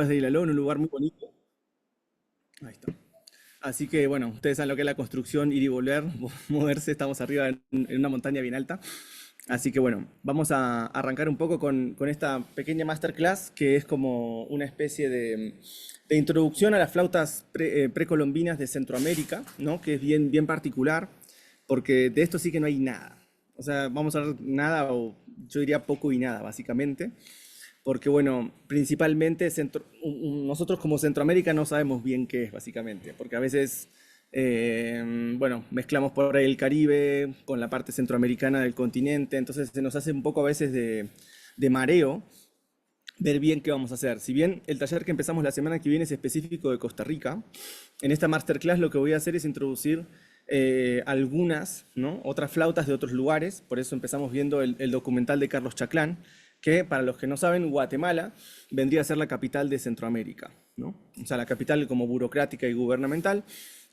desde Ilaló, en un lugar muy bonito. Ahí está. Así que bueno, ustedes saben lo que es la construcción, ir y volver, moverse, estamos arriba en una montaña bien alta. Así que bueno, vamos a arrancar un poco con esta pequeña masterclass que es como una especie de introducción a las flautas precolombinas de Centroamérica, ¿no? Que es bien particular, porque de esto sí que no hay nada. O sea, vamos a ver nada, o yo diría poco y nada, básicamente. Porque bueno, principalmente nosotros como Centroamérica no sabemos bien qué es, básicamente. Porque a veces, bueno, mezclamos por ahí el Caribe con la parte centroamericana del continente, entonces se nos hace un poco a veces de mareo ver bien qué vamos a hacer. Si bien el taller que empezamos la semana que viene es específico de Costa Rica, en esta masterclass lo que voy a hacer es introducir algunas, ¿no? Otras flautas de otros lugares. Por eso empezamos viendo el documental de Carlos Chaclán, que para los que no saben, Guatemala vendría a ser la capital de Centroamérica, ¿no? O sea, la capital como burocrática y gubernamental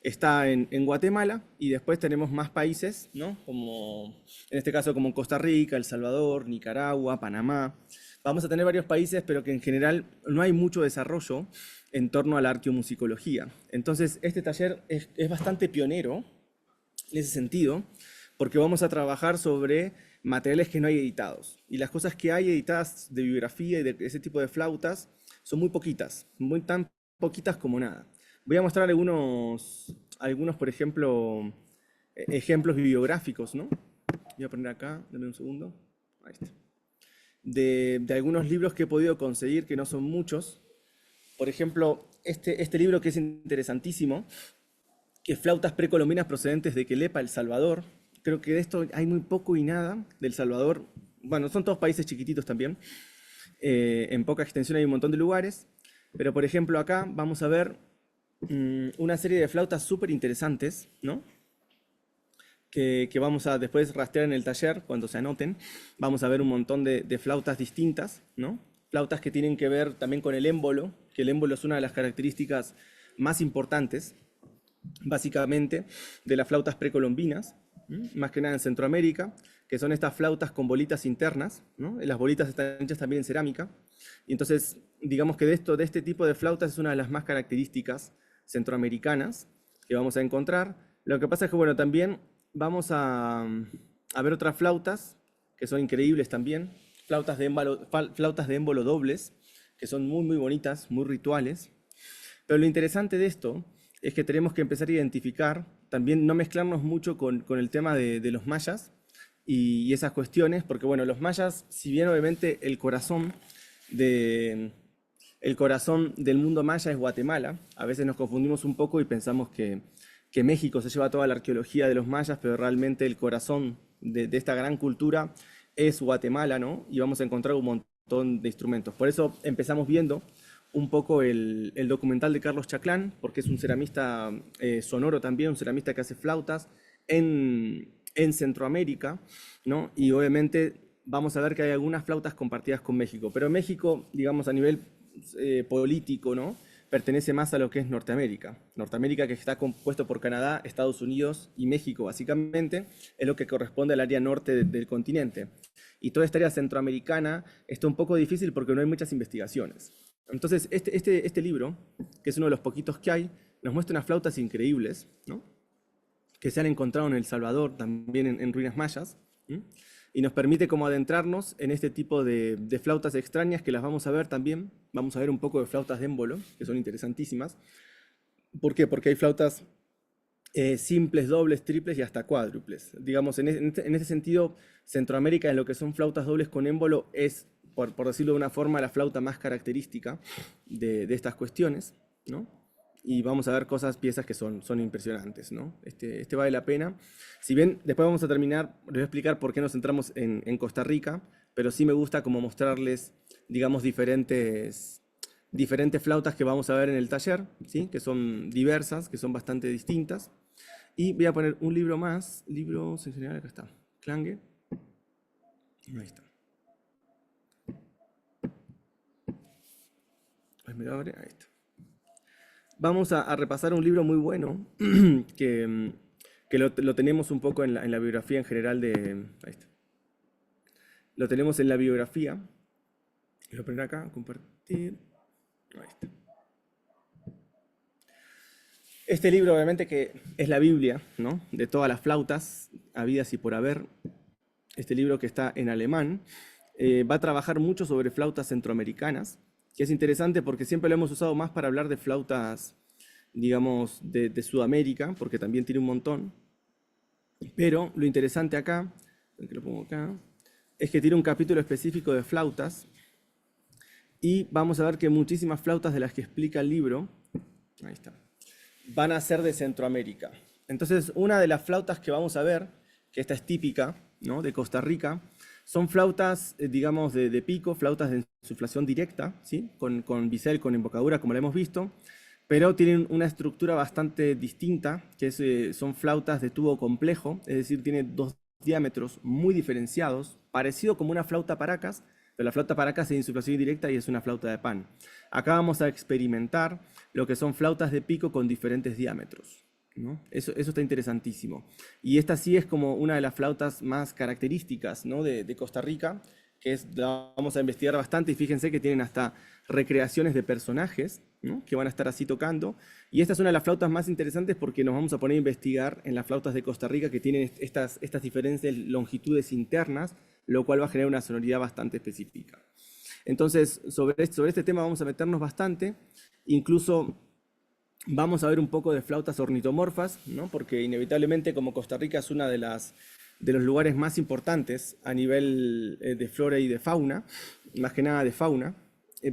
está en Guatemala, y después tenemos más países, ¿no? Como en este caso como Costa Rica, El Salvador, Nicaragua, Panamá. Vamos a tener varios países, pero que en general no hay mucho desarrollo en torno a la arqueomusicología. Entonces, este taller es bastante pionero en ese sentido, porque vamos a trabajar sobre materiales que no hay editados. Y las cosas que hay editadas de bibliografía y de ese tipo de flautas son muy poquitas, muy tan poquitas como nada. Voy a mostrar algunos por ejemplo, ejemplos bibliográficos, ¿no? Voy a poner acá, dame un segundo. Ahí está. De algunos libros que he podido conseguir, que no son muchos. Por ejemplo, este libro que es interesantísimo, que es Flautas precolombinas procedentes de Quelepa, El Salvador. Creo que de esto hay muy poco y nada del Salvador. Bueno, son todos países chiquititos también. En poca extensión hay un montón de lugares. Pero por ejemplo acá vamos a ver una serie de flautas súper interesantes, ¿no? Que vamos a después rastrear en el taller cuando se anoten. Vamos a ver un montón de flautas distintas, ¿no? Flautas que tienen que ver también con el émbolo, que el émbolo es una de las características más importantes, básicamente, de las flautas precolombinas, más que nada en Centroamérica, que son estas flautas con bolitas internas, ¿no? Las bolitas están hechas también en cerámica, y entonces digamos que de este tipo de flautas es una de las más características centroamericanas que vamos a encontrar. Lo que pasa es que, bueno, también vamos a ver otras flautas que son increíbles también, flautas de émbolo dobles, que son muy bonitas, muy rituales. Pero lo interesante de esto es que tenemos que empezar a identificar, también no mezclarnos mucho con el tema de los mayas y esas cuestiones, porque bueno, los mayas, si bien obviamente de, el corazón del mundo maya es Guatemala, a veces nos confundimos un poco y pensamos que México se lleva toda la arqueología de los mayas, pero realmente el corazón de esta gran cultura es Guatemala, ¿no? Y vamos a encontrar un montón de instrumentos. Por eso empezamos viendo un poco el documental de Carlos Chaclán, porque es un ceramista sonoro también, un ceramista que hace flautas en Centroamérica, ¿no? Y obviamente vamos a ver que hay algunas flautas compartidas con México, pero México, digamos, a nivel político, ¿no? Pertenece más a lo que es Norteamérica. Norteamérica, que está compuesto por Canadá, Estados Unidos y México, básicamente, es lo que corresponde al área norte del continente. Y toda esta área centroamericana está un poco difícil porque no hay muchas investigaciones. Entonces, este libro, que es uno de los poquitos que hay, nos muestra unas flautas increíbles, ¿no? Que se han encontrado en El Salvador, también en ruinas mayas, ¿m? Y nos permite como adentrarnos en este tipo de flautas extrañas que las vamos a ver también. Vamos a ver un poco de flautas de émbolo, que son interesantísimas. ¿Por qué? Porque hay flautas simples, dobles, triples y hasta cuádruples. Digamos, en este sentido, Centroamérica en lo que son flautas dobles con émbolo es, por decirlo de una forma, la flauta más característica de estas cuestiones, ¿no? Y vamos a ver piezas que son impresionantes, ¿no? Este vale la pena. Si bien después vamos a terminar, les voy a explicar por qué nos centramos en Costa Rica, pero sí me gusta como mostrarles, digamos, diferentes flautas que vamos a ver en el taller, ¿sí? Que son diversas, que son bastante distintas. Y voy a poner un libro más, libros en general, acá está, Clangue. Ahí está. Ahí está. Vamos a repasar un libro muy bueno que, que lo tenemos un poco en la biografía en general de... Ahí está. Lo tenemos en la biografía. Lo voy a poner acá, compartir. Ahí está. Este libro, obviamente, que es la Biblia, ¿no? De todas las flautas habidas y por haber. Este libro que está en alemán va a trabajar mucho sobre flautas centroamericanas, que es interesante porque siempre lo hemos usado más para hablar de flautas, digamos, de Sudamérica, porque también tiene un montón. Pero lo interesante acá, que lo pongo acá, es que tiene un capítulo específico de flautas y vamos a ver que muchísimas flautas de las que explica el libro, ahí está, van a ser de Centroamérica. Entonces, una de las flautas que vamos a ver, que esta es típica, ¿no?, de Costa Rica, son flautas, digamos, de pico, flautas de insuflación directa, ¿sí? Con bisel, con embocadura, como la hemos visto, pero tienen una estructura bastante distinta, que son flautas de tubo complejo, es decir, tiene dos diámetros muy diferenciados, parecido como una flauta paracas, pero la flauta paracas es de insuflación indirecta y es una flauta de pan. Acá vamos a experimentar lo que son flautas de pico con diferentes diámetros, ¿no? Eso está interesantísimo. Y esta sí es como una de las flautas más características, ¿no?, de Costa Rica, que la vamos a investigar bastante y fíjense que tienen hasta recreaciones de personajes, ¿no?, que van a estar así tocando. Y esta es una de las flautas más interesantes porque nos vamos a poner a investigar en las flautas de Costa Rica que tienen estas diferentes longitudes internas, lo cual va a generar una sonoridad bastante específica. Entonces, sobre este tema vamos a meternos bastante, incluso vamos a ver un poco de flautas ornitomorfas, ¿no?, porque inevitablemente como Costa Rica es una de los lugares más importantes a nivel de flora y de fauna, más que nada de fauna,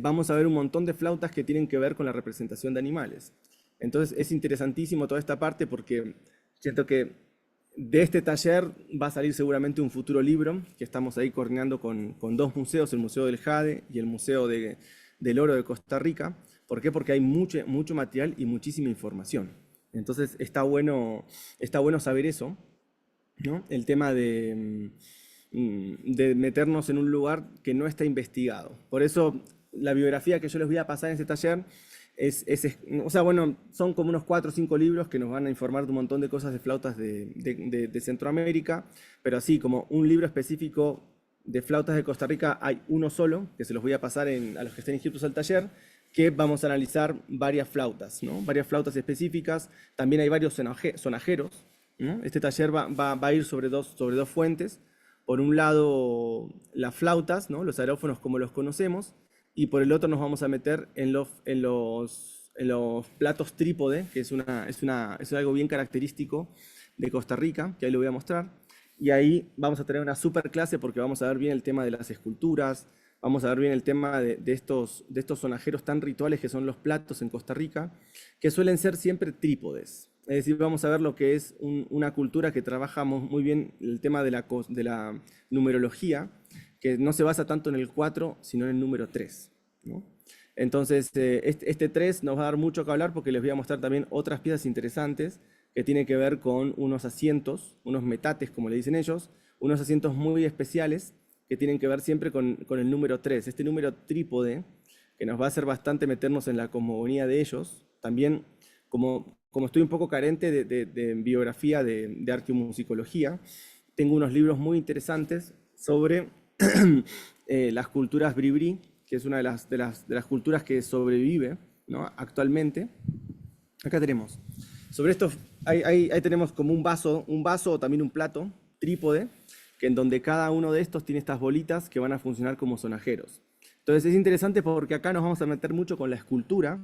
vamos a ver un montón de flautas que tienen que ver con la representación de animales. Entonces es interesantísimo toda esta parte porque siento que de este taller va a salir seguramente un futuro libro que estamos ahí coordinando con dos museos, el Museo del Jade y el Museo del Oro de Costa Rica. ¿Por qué? Porque hay mucho material y muchísima información. Entonces está bueno saber eso, ¿no? El tema de meternos en un lugar que no está investigado. Por eso la biografía que yo les voy a pasar en este taller o sea, bueno, son como unos 4 o 5 libros que nos van a informar de un montón de cosas de flautas de Centroamérica, pero así como un libro específico de flautas de Costa Rica hay uno solo, que se los voy a pasar a los que estén inscritos al taller, que vamos a analizar varias flautas, ¿no? Varias flautas específicas. También hay varios sonajeros, ¿no? Este taller va a ir sobre dos fuentes. Por un lado, las flautas, ¿no?, los aerófonos como los conocemos, y por el otro nos vamos a meter en los platos trípode, que es algo bien característico de Costa Rica, que ahí lo voy a mostrar. Y ahí vamos a tener una super clase porque vamos a ver bien el tema de las esculturas, vamos a ver bien el tema de estos sonajeros tan rituales que son los platos en Costa Rica, que suelen ser siempre trípodes. Es decir, vamos a ver lo que es una cultura que trabajamos muy bien el tema de la numerología, que no se basa tanto en el 4, sino en el número 3, ¿no? Entonces, este 3 nos va a dar mucho que hablar porque les voy a mostrar también otras piezas interesantes que tienen que ver con unos asientos, unos metates, como le dicen ellos, unos asientos muy especiales que tienen que ver siempre con el número 3. Este número trípode, que nos va a hacer bastante meternos en la cosmogonía de ellos. También, como estoy un poco carente de biografía de arqueomusicología, tengo unos libros muy interesantes sobre las culturas bribri, que es una de las culturas que sobrevive, ¿no?, actualmente. Acá tenemos. Sobre esto, ahí tenemos como un vaso o también un plato, trípode, que en donde cada uno de estos tiene estas bolitas que van a funcionar como sonajeros. Entonces es interesante porque acá nos vamos a meter mucho con la escultura.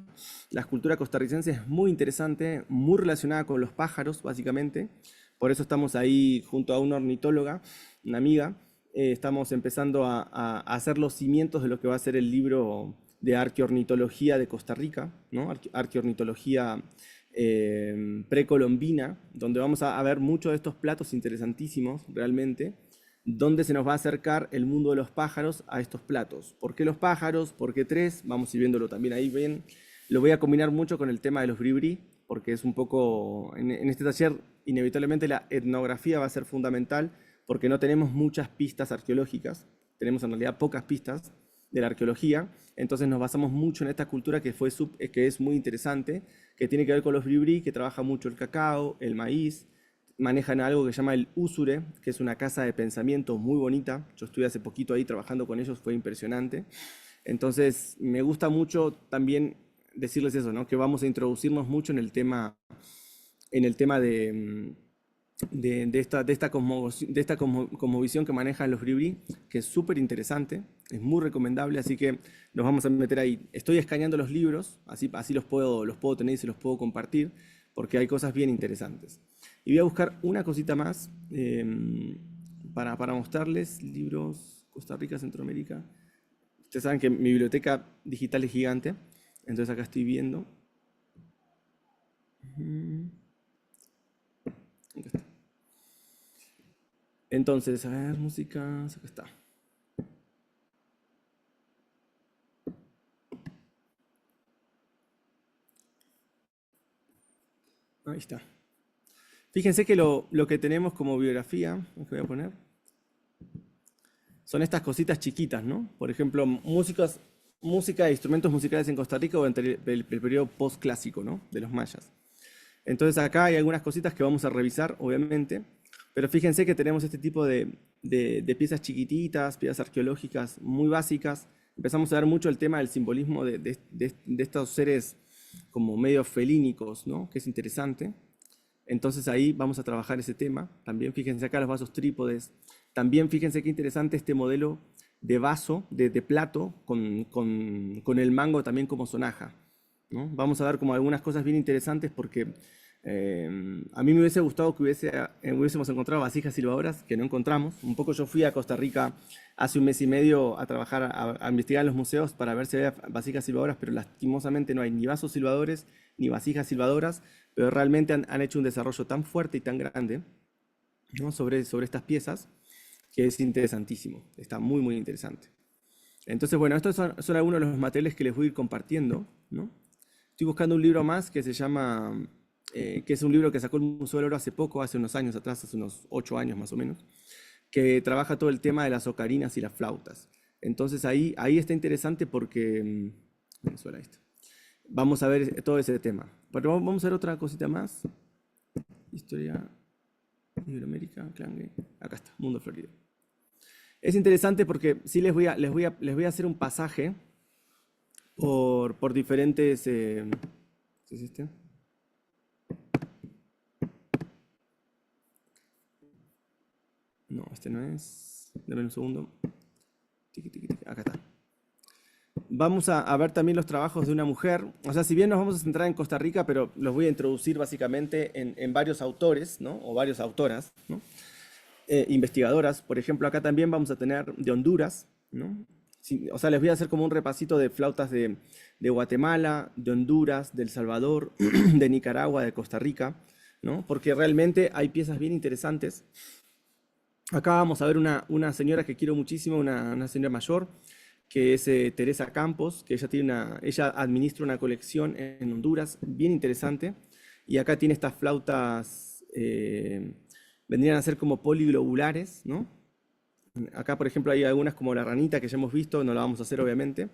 La escultura costarricense es muy interesante, muy relacionada con los pájaros, básicamente. Por eso estamos ahí junto a una ornitóloga, una amiga. Estamos empezando a hacer los cimientos de lo que va a ser el libro de arqueornitología de Costa Rica, ¿no? Arqueornitología precolombina, donde vamos a ver muchos de estos platos interesantísimos, realmente, donde se nos va a acercar el mundo de los pájaros a estos platos. ¿Por qué los pájaros? ¿Por qué 3? Vamos a ir viéndolo también ahí bien. Lo voy a combinar mucho con el tema de los bribri, porque es un poco, en este taller, inevitablemente la etnografía va a ser fundamental, porque no tenemos muchas pistas arqueológicas, tenemos en realidad pocas pistas de la arqueología, entonces nos basamos mucho en esta cultura que es muy interesante, que tiene que ver con los bribri, que trabaja mucho el cacao, el maíz, manejan algo que se llama el usure, que es una casa de pensamiento muy bonita. Yo estuve hace poquito ahí trabajando con ellos, fue impresionante. Entonces, me gusta mucho también decirles eso, ¿no? Que vamos a introducirnos mucho en el tema de esta cosmovisión que manejan los Bribri, que es súper interesante, es muy recomendable, así que nos vamos a meter ahí. Estoy escaneando los libros, así los puedo tener y se los puedo compartir, porque hay cosas bien interesantes. Y voy a buscar una cosita más para mostrarles, libros, Costa Rica, Centroamérica. Ustedes saben que mi biblioteca digital es gigante, entonces acá estoy viendo. Acá está. Entonces, a ver, música, acá está. Ahí está. Fíjense que lo que tenemos como biografía, lo que voy a poner, son estas cositas chiquitas, ¿no? Por ejemplo, música e instrumentos musicales en Costa Rica durante el periodo postclásico, ¿no? De los mayas. Entonces acá hay algunas cositas que vamos a revisar, obviamente, pero fíjense que tenemos este tipo de piezas chiquititas, piezas arqueológicas muy básicas. Empezamos a ver mucho el tema del simbolismo de estos seres como medio felínicos, ¿no? Que es interesante. Entonces ahí vamos a trabajar ese tema. También fíjense acá los vasos trípodes. También fíjense qué interesante este modelo de vaso, de plato, con el mango también como sonaja, ¿no? Vamos a ver como algunas cosas bien interesantes porque a mí me hubiese gustado que hubiésemos encontrado vasijas silbadoras que no encontramos. Un poco yo fui a Costa Rica hace un mes y medio a trabajar, a investigar en los museos para ver si había vasijas silbadoras, pero lastimosamente no hay ni vasos silbadores ni vasijas silbadoras, pero realmente han hecho un desarrollo tan fuerte y tan grande, ¿no? sobre estas piezas que es interesantísimo, está muy muy interesante. Entonces, bueno, estos son algunos de los materiales que les voy a ir compartiendo, ¿no? Estoy buscando un libro más que se llama, que es un libro que sacó el Museo del Oro hace poco, hace unos años atrás, hace unos 8 años más o menos, que trabaja todo el tema de las ocarinas y las flautas. Entonces ahí está interesante porque, Venezuela, ahí está. Vamos a ver todo ese tema. Pero vamos a ver otra cosita más. Historia, Iberoamérica, Clangue. Acá está, Mundo Florido. Es interesante porque sí les voy a hacer un pasaje por diferentes... ¿qué es este? No, este no es. Dame un segundo. Tiqui, tiqui, tiqui. Acá está. Vamos a ver también los trabajos de una mujer. O sea, si bien nos vamos a centrar en Costa Rica, pero los voy a introducir básicamente en varios autores, ¿no? O varias autoras, ¿no? Investigadoras. Por ejemplo, acá también vamos a tener de Honduras, ¿no? Sí, o sea, les voy a hacer como un repasito de flautas de Guatemala, de Honduras, de El Salvador, de Nicaragua, de Costa Rica, ¿no? Porque realmente hay piezas bien interesantes. Acá vamos a ver una señora que quiero muchísimo, una señora mayor, que es Teresa Campos, que ella administra una colección en Honduras bien interesante. Y acá tiene estas flautas, vendrían a ser como poliglobulares, ¿no? Acá, por ejemplo, hay algunas como la ranita que ya hemos visto, no la vamos a hacer obviamente,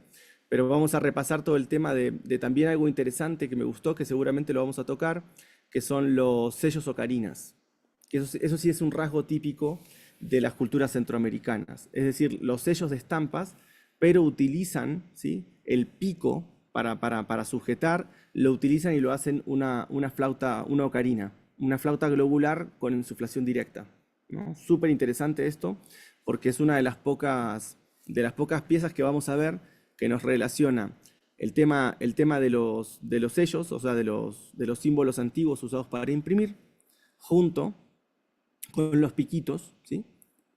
pero vamos a repasar todo el tema de también algo interesante que me gustó, que seguramente lo vamos a tocar, que son los sellos ocarinas. Que eso sí es un rasgo típico de las culturas centroamericanas. Es decir, los sellos de estampas, pero utilizan, ¿sí?, el pico para sujetar, lo utilizan y lo hacen una flauta, una ocarina, una flauta globular con insuflación directa, ¿no? Súper interesante esto, porque es una de las pocas piezas que vamos a ver que nos relaciona el tema de los sellos, o sea, de los símbolos antiguos usados para imprimir, junto con los piquitos, ¿sí?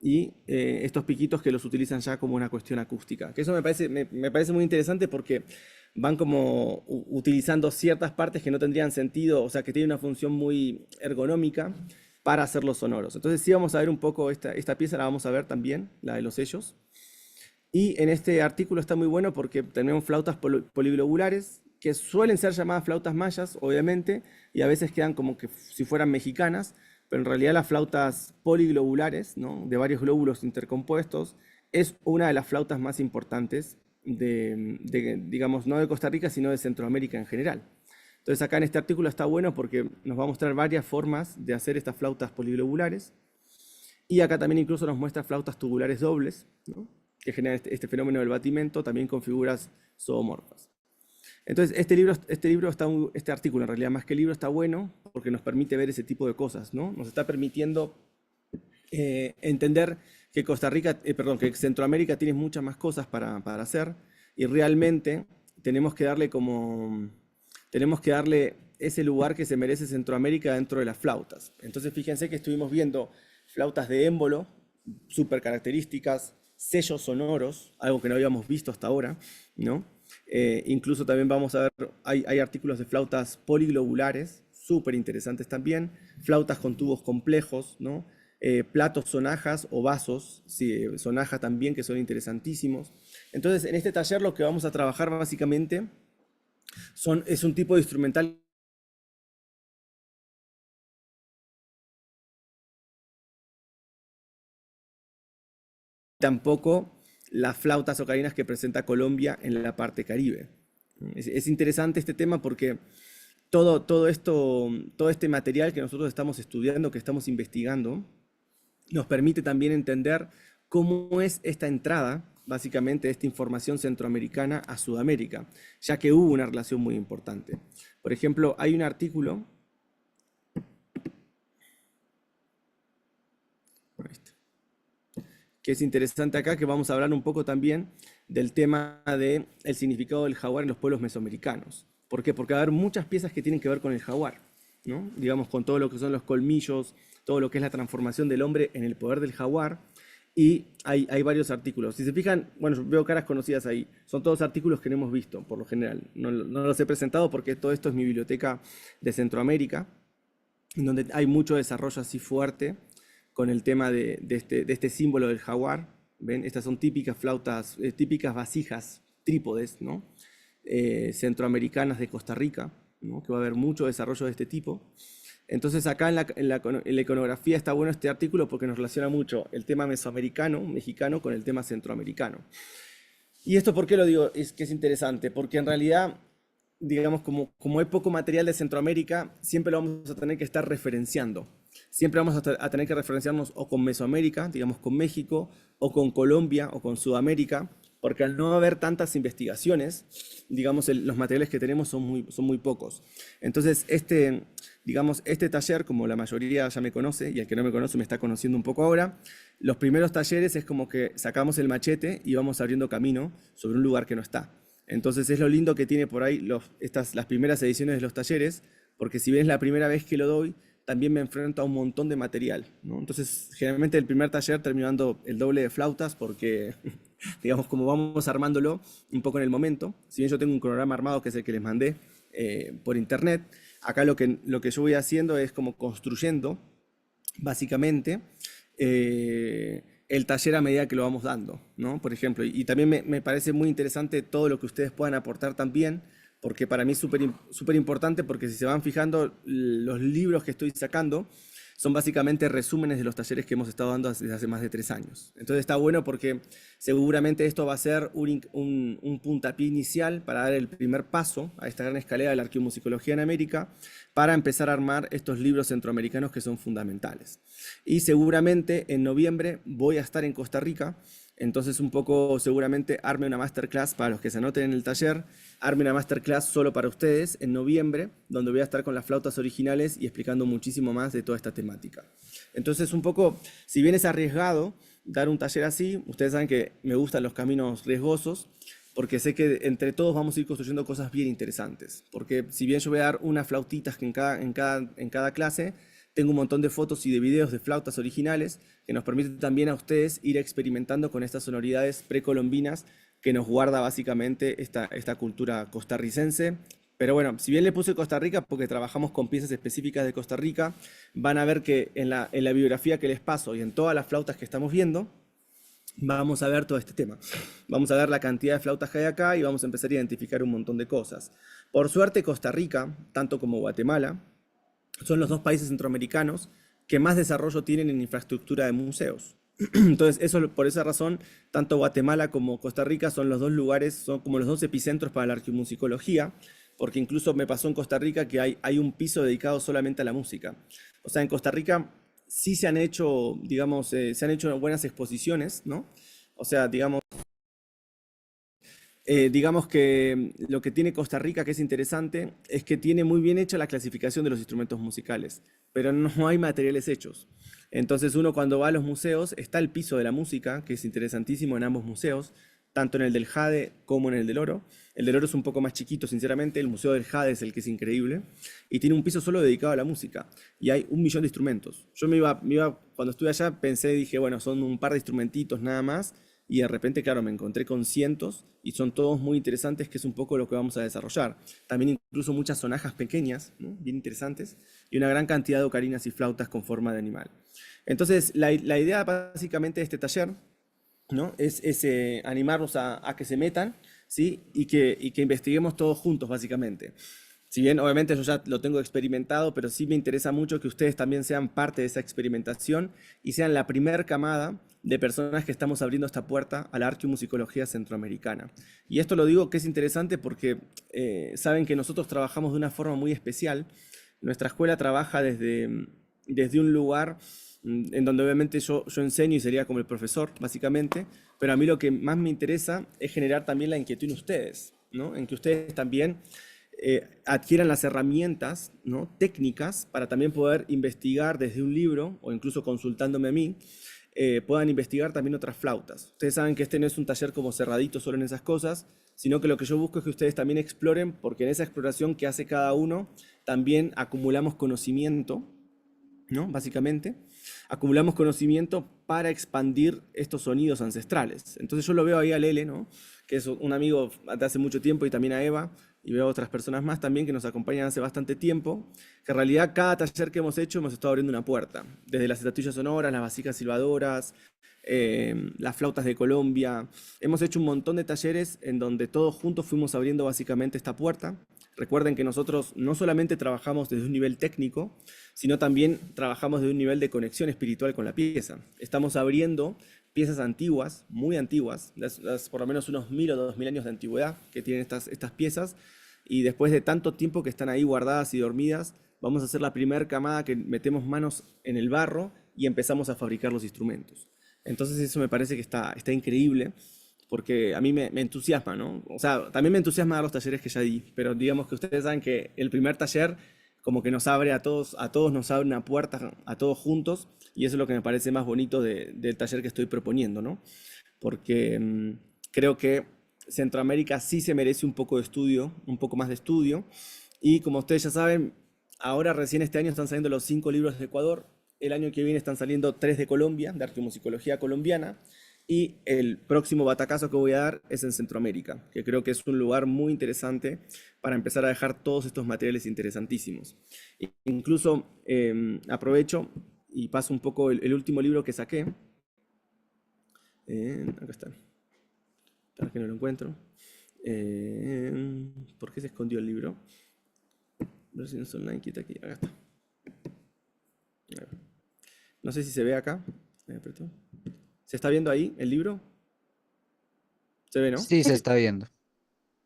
Y estos piquitos que los utilizan ya como una cuestión acústica. Que eso me parece muy interesante porque van como utilizando ciertas partes que no tendrían sentido, o sea, que tienen una función muy ergonómica para hacerlos sonoros. Entonces sí vamos a ver un poco esta pieza, la vamos a ver también, la de los sellos. Y en este artículo está muy bueno porque tenemos flautas poliglobulares, que suelen ser llamadas flautas mayas, obviamente, y a veces quedan como que si fueran mexicanas, pero en realidad las flautas poliglobulares, ¿no?, de varios glóbulos intercompuestos, es una de las flautas más importantes digamos, no de Costa Rica, sino de Centroamérica en general. Entonces acá en este artículo está bueno porque nos va a mostrar varias formas de hacer estas flautas poliglobulares. Y acá también incluso nos muestra flautas tubulares dobles, ¿no? que generan este fenómeno del batimento, también con figuras zoomorfas. Entonces, este artículo en realidad más que libro está bueno porque nos permite ver ese tipo de cosas, ¿no? Nos está permitiendo entender que que Centroamérica tiene muchas más cosas para hacer y realmente tenemos que darle tenemos que darle ese lugar que se merece Centroamérica dentro de las flautas. Entonces fíjense que estuvimos viendo flautas de émbolo, súper características, sellos sonoros, algo que no habíamos visto hasta ahora, ¿no? Incluso también vamos a ver, hay artículos de flautas poliglobulares, súper interesantes también, flautas con tubos complejos, ¿no? Platos, sonajas o vasos, sí, sonaja también, que son interesantísimos. Entonces, en este taller lo que vamos a trabajar básicamente es un tipo de instrumental. Tampoco las flautas ocarinas que presenta Colombia en la parte Caribe. Es interesante este tema porque todo este material que nosotros estamos estudiando, que estamos investigando, nos permite también entender cómo es esta entrada, básicamente, esta información centroamericana a Sudamérica, ya que hubo una relación muy importante. Por ejemplo, hay un artículo, ahí está, que es interesante acá, que vamos a hablar un poco también del tema del significado del jaguar en los pueblos mesoamericanos. ¿Por qué? Porque va a haber muchas piezas que tienen que ver con el jaguar, ¿no? Digamos, con todo lo que son los colmillos, todo lo que es la transformación del hombre en el poder del jaguar. Y hay varios artículos. Si se fijan, bueno, yo veo caras conocidas ahí. Son todos artículos que no hemos visto, por lo general. No los he presentado porque todo esto es mi biblioteca de Centroamérica, en donde hay mucho desarrollo así fuerte con el tema de este símbolo del jaguar. ¿Ven? Estas son típicas flautas, típicas vasijas, trípodes, ¿no? Centroamericanas de Costa Rica, ¿no? Que va a haber mucho desarrollo de este tipo. Entonces acá en la iconografía está bueno este artículo porque nos relaciona mucho el tema mesoamericano, mexicano, con el tema centroamericano. ¿Y esto por qué lo digo? Es que es interesante, porque en realidad, digamos, como hay poco material de Centroamérica, siempre lo vamos a tener que estar referenciando. Siempre vamos a tener que referenciarnos o con Mesoamérica, digamos con México, o con Colombia, o con Sudamérica, porque al no haber tantas investigaciones, digamos, los materiales que tenemos son muy pocos. Entonces, digamos, este taller, como la mayoría ya me conoce, y el que no me conoce me está conociendo un poco ahora, los primeros talleres es como que sacamos el machete y vamos abriendo camino sobre un lugar que no está. Entonces es lo lindo que tiene por ahí las primeras ediciones de los talleres, porque si bien es la primera vez que lo doy, también me enfrento a un montón de material, ¿no? Entonces, generalmente el primer taller termino dando el doble de flautas porque, digamos, como vamos armándolo un poco en el momento, si bien yo tengo un cronograma armado que es el que les mandé por internet, acá lo que yo voy haciendo es como construyendo, básicamente, el taller a medida que lo vamos dando, ¿no? Por ejemplo, y también me parece muy interesante todo lo que ustedes puedan aportar también, porque para mí es súper importante, porque si se van fijando, los libros que estoy sacando son básicamente resúmenes de los talleres que hemos estado dando desde hace más de 3 años. Entonces está bueno porque seguramente esto va a ser un puntapié inicial para dar el primer paso a esta gran escalera de la arqueomusicología en América, para empezar a armar estos libros centroamericanos que son fundamentales. Y seguramente en noviembre voy a estar en Costa Rica. Entonces un poco seguramente arme una masterclass para los que se anoten en el taller, arme una masterclass solo para ustedes en noviembre, donde voy a estar con las flautas originales y explicando muchísimo más de toda esta temática. Entonces un poco, si bien es arriesgado dar un taller así, ustedes saben que me gustan los caminos riesgosos, porque sé que entre todos vamos a ir construyendo cosas bien interesantes. Porque si bien yo voy a dar unas flautitas que en cada clase, tengo un montón de fotos y de videos de flautas originales que nos permiten también a ustedes ir experimentando con estas sonoridades precolombinas que nos guarda básicamente esta cultura costarricense. Pero bueno, si bien le puse Costa Rica porque trabajamos con piezas específicas de Costa Rica, van a ver que en la bibliografía que les paso y en todas las flautas que estamos viendo, vamos a ver todo este tema. Vamos a ver la cantidad de flautas que hay acá y vamos a empezar a identificar un montón de cosas. Por suerte, Costa Rica, tanto como Guatemala, son los dos países centroamericanos que más desarrollo tienen en infraestructura de museos. Entonces, por esa razón, tanto Guatemala como Costa Rica son los dos lugares, son como los dos epicentros para la arqueomusicología, porque incluso me pasó en Costa Rica que hay un piso dedicado solamente a la música. O sea, en Costa Rica sí se han hecho, digamos, se han hecho buenas exposiciones, ¿no? O sea, digamos, Digamos que lo que tiene Costa Rica, que es interesante, es que tiene muy bien hecha la clasificación de los instrumentos musicales, pero no hay materiales hechos. Entonces uno cuando va a los museos está el piso de la música, que es interesantísimo en ambos museos, tanto en el del Jade como en el del Oro. El del Oro es un poco más chiquito, sinceramente, el Museo del Jade es el que es increíble, y tiene un piso solo dedicado a la música, y hay 1 millón de instrumentos. Yo cuando estuve allá pensé, dije, bueno, son un par de instrumentitos nada más, y de repente, claro, me encontré con cientos y son todos muy interesantes, que es un poco lo que vamos a desarrollar. También incluso muchas sonajas pequeñas, ¿no? Bien interesantes, y una gran cantidad de ocarinas y flautas con forma de animal. Entonces, la idea básicamente de este taller, ¿no? Es animarlos a que se metan, ¿sí? Y que investiguemos todos juntos, básicamente. Si bien obviamente yo ya lo tengo experimentado, pero sí me interesa mucho que ustedes también sean parte de esa experimentación y sean la primer camada de personas que estamos abriendo esta puerta a la arqueomusicología centroamericana. Y esto lo digo que es interesante porque saben que nosotros trabajamos de una forma muy especial. Nuestra escuela trabaja desde un lugar en donde obviamente yo enseño y sería como el profesor, básicamente, pero a mí lo que más me interesa es generar también la inquietud en ustedes, ¿no? En que ustedes también adquieran las herramientas, ¿no? Técnicas para también poder investigar desde un libro o incluso consultándome a mí, puedan investigar también otras flautas. Ustedes saben que este no es un taller como cerradito solo en esas cosas, sino que lo que yo busco es que ustedes también exploren, porque en esa exploración que hace cada uno, también acumulamos conocimiento, ¿no? Básicamente, acumulamos conocimiento para expandir estos sonidos ancestrales. Entonces yo lo veo ahí a Lele, ¿no? Que es un amigo de hace mucho tiempo, y también a Eva, y veo a otras personas más también que nos acompañan hace bastante tiempo, que en realidad cada taller que hemos hecho hemos estado abriendo una puerta, desde las estatuillas sonoras, las vasijas silbadoras, las flautas de Colombia. Hemos hecho un montón de talleres en donde todos juntos fuimos abriendo básicamente esta puerta. Recuerden que nosotros no solamente trabajamos desde un nivel técnico, sino también trabajamos desde un nivel de conexión espiritual con la pieza. Estamos abriendo piezas antiguas, muy antiguas, por lo menos unos 1000 o 2000 años de antigüedad que tienen estas piezas, y después de tanto tiempo que están ahí guardadas y dormidas, vamos a hacer la primera camada que metemos manos en el barro y empezamos a fabricar los instrumentos. Entonces eso me parece que está increíble, porque a mí me entusiasma, ¿no? O sea, también me entusiasma dar los talleres que ya di, pero digamos que ustedes saben que el primer taller como que nos abre a todos nos abre una puerta a todos juntos, y eso es lo que me parece más bonito del taller que estoy proponiendo, ¿no? Porque creo que Centroamérica sí se merece un poco de estudio, un poco más de estudio, y como ustedes ya saben, ahora recién este año están saliendo los 5 libros de Ecuador, el año que viene están saliendo 3 de Colombia, de arqueomusicología colombiana, y el próximo batacazo que voy a dar es en Centroamérica, que creo que es un lugar muy interesante para empezar a dejar todos estos materiales interesantísimos. Incluso aprovecho y paso un poco el último libro que saqué. Acá está, para que no lo encuentro. ¿Por qué se escondió el libro? Versiones online, quita aquí, acá está. No sé si se ve acá. ¿Se está viendo ahí el libro? ¿Se ve, no? Sí, se está viendo.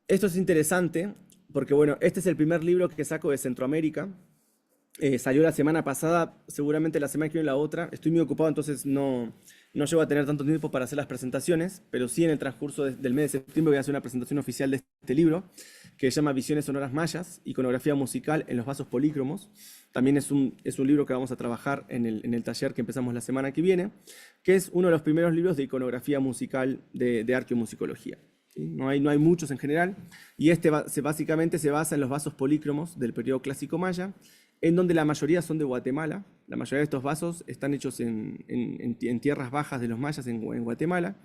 Esto es interesante porque, bueno, este es el primer libro que saco de Centroamérica. Salió la semana pasada, seguramente la semana que viene la otra. Estoy muy ocupado, entonces no llego a tener tanto tiempo para hacer las presentaciones, pero sí en el transcurso del mes de septiembre voy a hacer una presentación oficial de este libro, que se llama Visiones Sonoras Mayas, iconografía musical en los vasos polícromos. También es un libro que vamos a trabajar en el taller que empezamos la semana que viene, que es uno de los primeros libros de iconografía musical de arqueomusicología. ¿Sí? No hay muchos en general, y este básicamente se basa en los vasos polícromos del periodo clásico maya, en donde la mayoría son de Guatemala. La mayoría de estos vasos están hechos en tierras bajas de los mayas en Guatemala,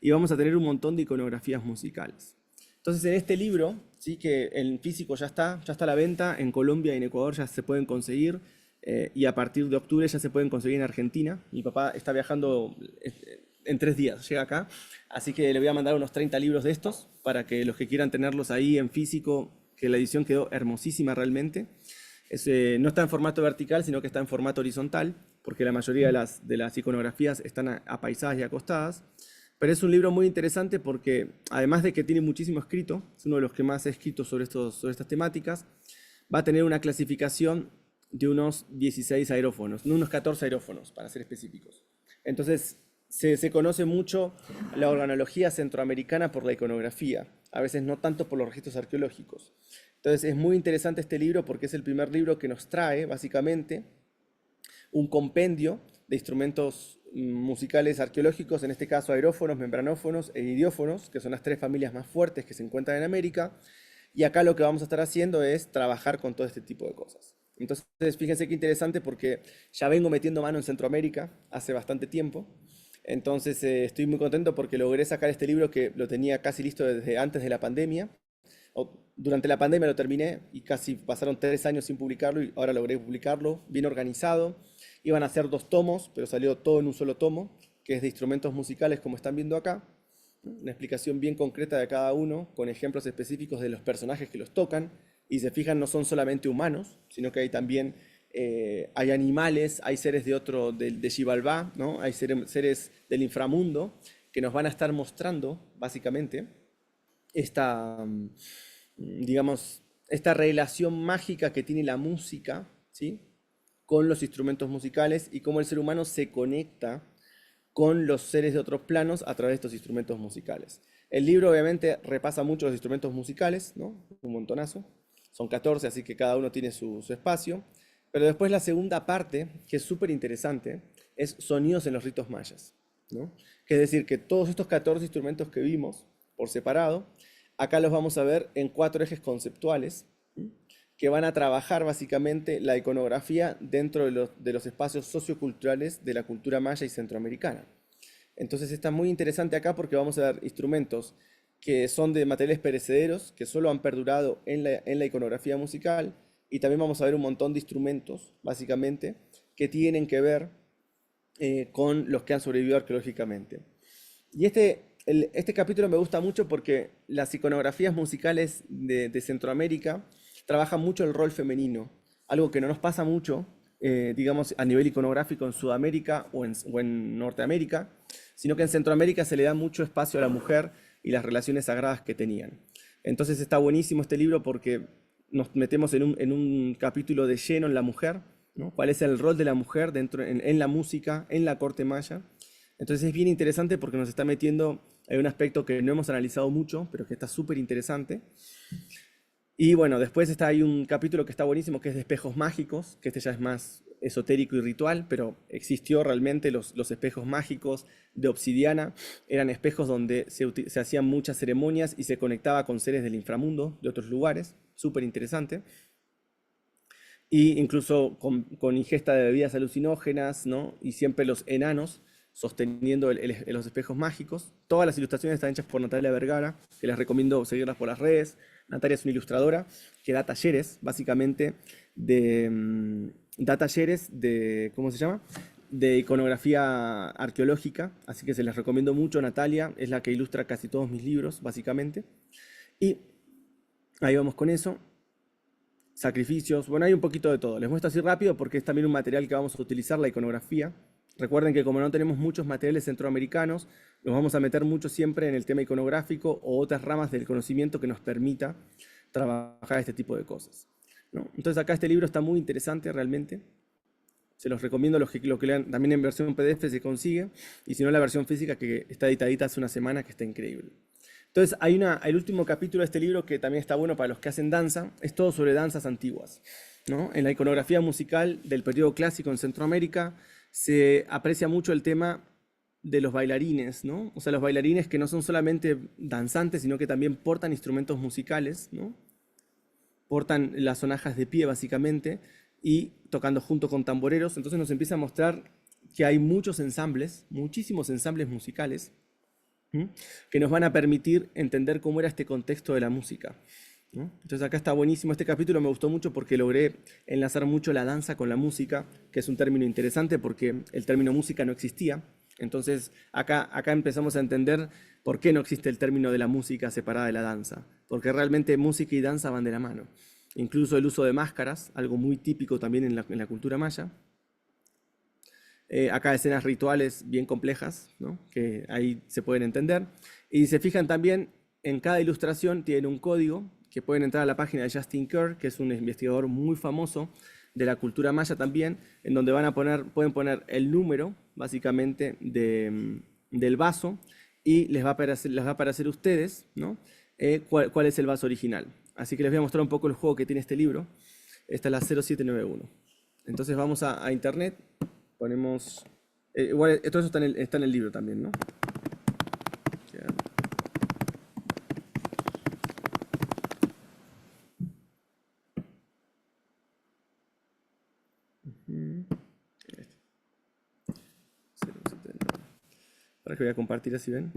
y vamos a tener un montón de iconografías musicales. Entonces en este libro, ¿sí? Que en físico ya está a la venta, en Colombia y en Ecuador ya se pueden conseguir, y a partir de octubre ya se pueden conseguir en Argentina. Mi papá está viajando en 3 días, llega acá, así que le voy a mandar unos 30 libros de estos para que los que quieran tenerlos ahí en físico, que la edición quedó hermosísima realmente. No está en formato vertical, sino que está en formato horizontal, porque la mayoría de las iconografías están apaisadas y acostadas. Pero es un libro muy interesante porque, además de que tiene muchísimo escrito, es uno de los que más he escrito sobre estas temáticas, va a tener una clasificación de unos 16 aerófonos, no, unos 14 aerófonos, para ser específicos. Entonces, se conoce mucho la organología centroamericana por la iconografía. a veces no tanto por los registros arqueológicos. Entonces es muy interesante este libro porque es el primer libro que nos trae básicamente un compendio de instrumentos musicales arqueológicos, en este caso aerófonos, membranófonos e idiófonos, que son las tres familias más fuertes que se encuentran en América. Y acá lo que vamos a estar haciendo es trabajar con todo este tipo de cosas. Entonces, fíjense qué interesante porque ya vengo metiendo mano en Centroamérica hace bastante tiempo. Entonces, estoy muy contento porque logré sacar este libro que lo tenía casi listo desde antes de la pandemia. Durante la pandemia lo terminé y casi pasaron 3 años sin publicarlo y ahora logré publicarlo, bien organizado. Iban a ser 2 tomos, pero salió todo en un solo tomo, que es de instrumentos musicales como están viendo acá. Una explicación bien concreta de cada uno, con ejemplos específicos de los personajes que los tocan. Y se fijan, no son solamente humanos, sino que hay también hay animales, hay seres de Xibalbá, ¿no? Hay seres del inframundo que nos van a estar mostrando, básicamente, esta, digamos, esta relación mágica que tiene la música, ¿sí? Con los instrumentos musicales y cómo el ser humano se conecta con los seres de otros planos a través de estos instrumentos musicales. El libro obviamente repasa mucho los instrumentos musicales, ¿no? Un montonazo. Son 14, así que cada uno tiene su espacio. Pero después la segunda parte, que es súper interesante, es sonidos en los ritos mayas, ¿no? Que es decir, que todos estos 14 instrumentos que vimos por separado, acá los vamos a ver en 4 ejes conceptuales, ¿sí? Que van a trabajar básicamente la iconografía dentro de los espacios socioculturales de la cultura maya y centroamericana. Entonces está muy interesante acá porque vamos a ver instrumentos que son de materiales perecederos, que solo han perdurado en la iconografía musical, y también vamos a ver un montón de instrumentos, básicamente, que tienen que ver con los que han sobrevivido arqueológicamente. Y este capítulo me gusta mucho porque las iconografías musicales de Centroamérica trabajan mucho el rol femenino, algo que no nos pasa mucho, digamos, a nivel iconográfico en Sudamérica o en Norteamérica, sino que en Centroamérica se le da mucho espacio a la mujer y las relaciones sagradas que tenían. Entonces está buenísimo este libro porque nos metemos en un capítulo de lleno en la mujer, ¿no? ¿Cuál es el rol de la mujer en la música, en la corte maya? Entonces es bien interesante porque nos está metiendo en un aspecto que no hemos analizado mucho, pero que está súper interesante. Y bueno, después hay un capítulo que está buenísimo, que es de espejos mágicos, que este ya es más esotérico y ritual, pero existió realmente los espejos mágicos de obsidiana. Eran espejos donde se hacían muchas ceremonias y se conectaba con seres del inframundo, de otros lugares. Súper interesante. Y incluso con ingesta de bebidas alucinógenas, ¿no? Y siempre los enanos sosteniendo los espejos mágicos. Todas las ilustraciones están hechas por Natalia Vergara, que les recomiendo seguirlas por las redes. Natalia es una ilustradora que da talleres, básicamente, da talleres de, ¿cómo se llama? De iconografía arqueológica, así que se les recomiendo mucho. Natalia es la que ilustra casi todos mis libros, básicamente. Y ahí vamos con eso. Sacrificios, bueno, hay un poquito de todo. Les muestro así rápido porque es también un material que vamos a utilizar, la iconografía. Recuerden que como no tenemos muchos materiales centroamericanos, nos vamos a meter mucho siempre en el tema iconográfico o otras ramas del conocimiento que nos permita trabajar este tipo de cosas, ¿no? Entonces acá este libro está muy interesante realmente. Se los recomiendo los que lo que lean. También en versión PDF se consigue. Y si no, la versión física que está editadita hace una semana, que está increíble. Entonces el último capítulo de este libro que también está bueno para los que hacen danza. Es todo sobre danzas antiguas, ¿no? En la iconografía musical del periodo clásico en Centroamérica se aprecia mucho el tema de los bailarines, ¿no? O sea, los bailarines que no son solamente danzantes, sino que también portan instrumentos musicales, ¿no? Portan las sonajas de pie, básicamente, y tocando junto con tamboreros. Entonces nos empieza a mostrar que hay muchos ensambles, muchísimos ensambles musicales, ¿m? Que nos van a permitir entender cómo era este contexto de la música, ¿no? Entonces acá está buenísimo. Este capítulo me gustó mucho porque logré enlazar mucho la danza con la música, que es un término interesante porque el término música no existía. Entonces acá empezamos a entender por qué no existe el término de la música separada de la danza, porque realmente música y danza van de la mano. Incluso el uso de máscaras, algo muy típico también en la cultura maya. Acá escenas rituales bien complejas, ¿no? Que ahí se pueden entender. Y se fijan también, en cada ilustración tiene un código que pueden entrar a la página de Justin Kerr, que es un investigador muy famoso de la cultura maya también, en donde pueden poner el número, básicamente, del vaso, y les va a aparecer a ustedes, ¿no? cuál es el vaso original. Así que les voy a mostrar un poco el juego que tiene este libro. Esta es la 0791. Entonces vamos a internet, ponemos... igual, todo eso está en el libro también, ¿no? Para que voy a compartir así ven.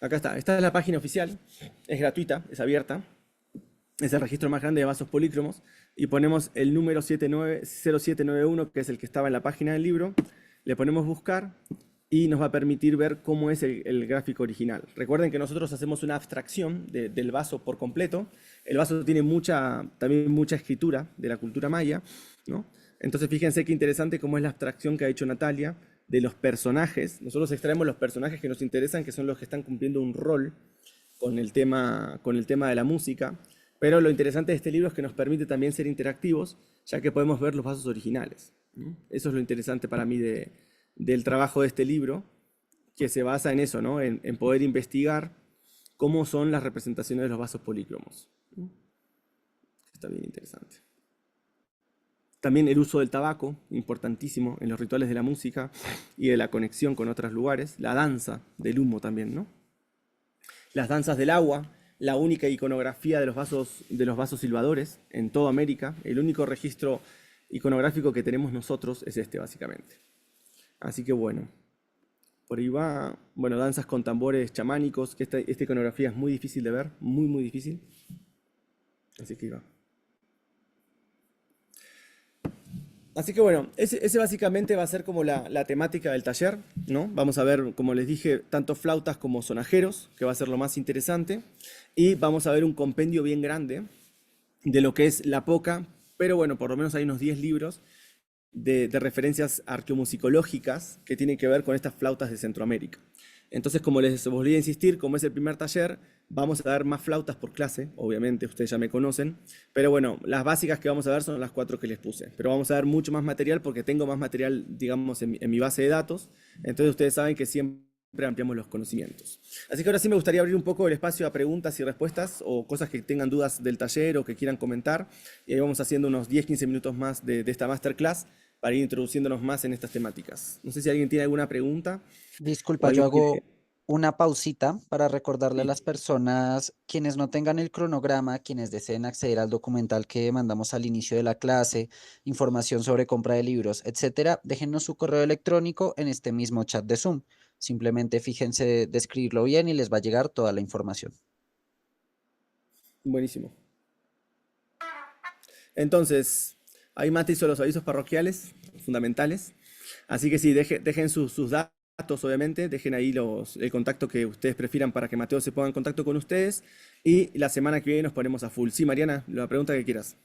Acá está. Esta es la página oficial. Es gratuita, es abierta. Es el registro más grande de vasos polícromos. Y ponemos el número 0791, que es el que estaba en la página del libro. Le ponemos buscar y nos va a permitir ver cómo es el gráfico original. Recuerden que nosotros hacemos una abstracción del vaso por completo. El vaso tiene también mucha escritura de la cultura maya, ¿no? Entonces fíjense qué interesante cómo es la abstracción que ha hecho Natalia de los personajes. Nosotros extraemos los personajes que nos interesan, que son los que están cumpliendo un rol con el tema de la música. Pero lo interesante de este libro es que nos permite también ser interactivos, ya que podemos ver los vasos originales, ¿no? Eso es lo interesante para mí del trabajo de este libro, que se basa en eso, ¿no? En poder investigar cómo son las representaciones de los vasos polícromos, ¿no? Está bien interesante. También el uso del tabaco, importantísimo en los rituales de la música y de la conexión con otros lugares. La danza del humo también, ¿no? Las danzas del agua, la única iconografía de los vasos silbadores en toda América. El único registro iconográfico que tenemos nosotros es este, básicamente. Así que bueno, por ahí va. Bueno, danzas con tambores chamánicos, que esta iconografía es muy difícil de ver, muy, muy difícil. Así que ahí va. Así que bueno, ese básicamente va a ser como la temática del taller, ¿no? Vamos a ver, como les dije, tanto flautas como sonajeros, que va a ser lo más interesante. Y vamos a ver un compendio bien grande de lo que es la poca, pero bueno, por lo menos hay unos 10 libros de referencias arqueomusicológicas que tienen que ver con estas flautas de Centroamérica. Entonces, como les volví a insistir, como es el primer taller, vamos a dar más flautas por clase, obviamente, ustedes ya me conocen, pero bueno, las básicas que vamos a ver son las 4 que les puse, pero vamos a dar mucho más material porque tengo más material, digamos, en mi base de datos, entonces ustedes saben que siempre ampliamos los conocimientos. Así que ahora sí me gustaría abrir un poco el espacio a preguntas y respuestas o cosas que tengan dudas del taller o que quieran comentar, y ahí vamos haciendo unos 10-15 minutos más de esta masterclass para ir introduciéndonos más en estas temáticas. No sé si alguien tiene alguna pregunta o Disculpa, yo alguien quiere... hago una pausita para recordarle a Sí. las personas, quienes no tengan el cronograma, quienes deseen acceder al documental que mandamos al inicio de la clase, información sobre compra de libros, etcétera, déjennos su correo electrónico en este mismo chat de Zoom. Simplemente fíjense de escribirlo bien y les va a llegar toda la información. Buenísimo. Entonces, ahí Mati hizo los avisos parroquiales fundamentales. Así que sí, dejen sus datos, obviamente. Dejen ahí el contacto que ustedes prefieran para que Mateo se ponga en contacto con ustedes. Y la semana que viene nos ponemos a full. Sí, Mariana, la pregunta que quieras.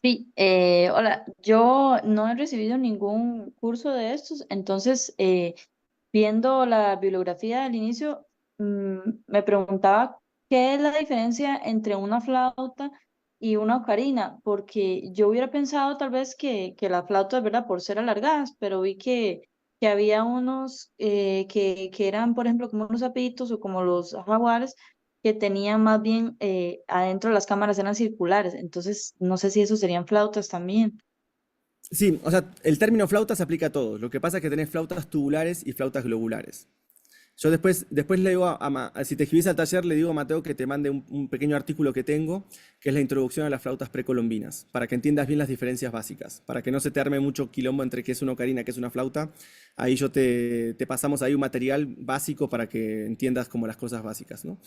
Sí, hola, yo no he recibido ningún curso de estos, entonces viendo la bibliografía al inicio, me preguntaba qué es la diferencia entre una flauta y una ocarina, porque yo hubiera pensado tal vez que las flautas, ¿verdad? Por ser alargadas, pero vi que había unos que eran, por ejemplo, como los sapitos o como los jaguares, que tenían más bien adentro las cámaras eran circulares, entonces no sé si eso serían flautas también. Sí, o sea, el término flauta se aplica a todos. Lo que pasa es que tenés flautas tubulares y flautas globulares. Yo después le digo si te escribís al taller, le digo a Mateo que te mande un pequeño artículo que tengo, que es la introducción a las flautas precolombinas, para que entiendas bien las diferencias básicas, para que no se te arme mucho quilombo entre qué es una ocarina, qué es una flauta. Ahí te pasamos ahí un material básico para que entiendas como las cosas básicas, ¿no?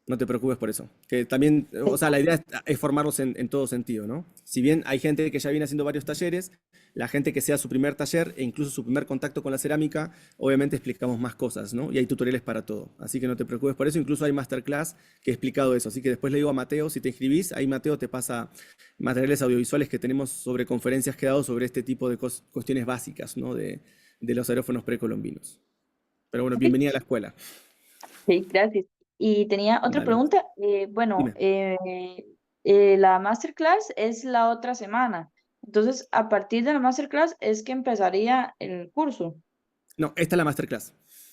No te preocupes por eso. Que también, o sea, la idea es formarlos en todo sentido, ¿no? Si bien hay gente que ya viene haciendo varios talleres, la gente que sea su primer taller e incluso su primer contacto con la cerámica, obviamente explicamos más cosas, ¿no? Y hay tutoriales para todo. Así que no te preocupes por eso. Incluso hay masterclass que he explicado eso. Así que después le digo a Mateo, si te inscribís, ahí Mateo te pasa materiales audiovisuales que tenemos sobre conferencias que he dado sobre este tipo de cuestiones básicas, ¿no? De los aerófonos precolombinos. Pero bueno, Ok, bienvenida a la escuela. sí, gracias. Y tenía otra Dale, pregunta. Bueno, dime. la masterclass es la otra semana. Entonces, a partir de la masterclass es que empezaría el curso. No, esta es la masterclass.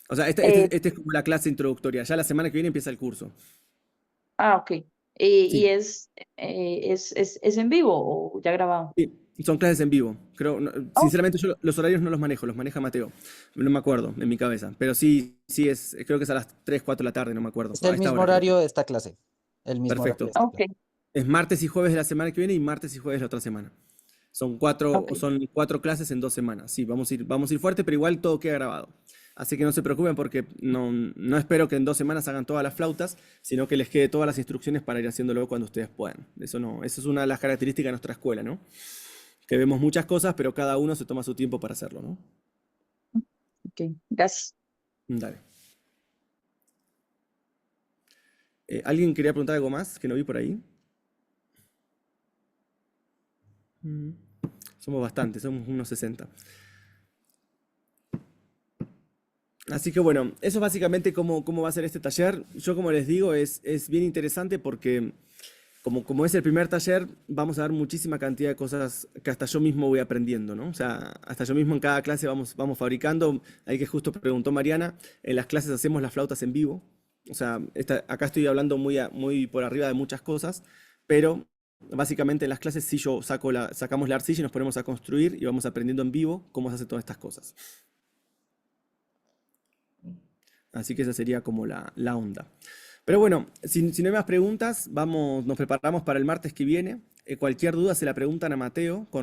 O sea, Eh, este es como la clase introductoria. Ya la semana que viene empieza el curso. ok. ¿Y Sí, es en vivo o ya grabado? sí, son clases en vivo. Creo, Oh, sinceramente yo los horarios no los manejo, los maneja Mateo. No me acuerdo en mi cabeza. Pero sí, sí creo que es a las 3, 4 de la tarde, no me acuerdo. Es A el esta mismo hora creo. horario de esta clase. El mismo horario de Perfecto. esta ok, clase. Es martes y jueves de la semana que viene y martes y jueves de la otra semana. ok. Son 4 clases en 2 semanas. Sí, vamos a ir fuerte, pero igual todo queda grabado. Así que no se preocupen porque no espero que en 2 semanas hagan todas las flautas, sino que les quede todas las instrucciones para ir haciéndolo cuando ustedes puedan. Eso no, eso es una de las características de nuestra escuela, ¿no? Que vemos muchas cosas, pero cada uno se toma su tiempo para hacerlo, ¿no? Ok, gracias. Dale. ¿Alguien quería preguntar algo más que no vi por ahí? Mm, Somos bastantes, somos unos 60. Así que bueno, eso es básicamente cómo va a ser este taller. Yo como les digo, es bien interesante porque como es el primer taller, vamos a ver muchísima cantidad de cosas que hasta yo mismo voy aprendiendo, ¿no? O sea, hasta yo mismo en cada clase vamos fabricando. Ahí que justo preguntó Mariana, en las clases hacemos las flautas en vivo. O sea, acá estoy hablando muy por arriba de muchas cosas, pero básicamente en las clases sí sacamos la arcilla y nos ponemos a construir y vamos aprendiendo en vivo cómo se hacen todas estas cosas. Así que esa sería como la onda. Pero bueno, si no hay más preguntas, nos preparamos para el martes que viene. Cualquier duda se la preguntan a Mateo con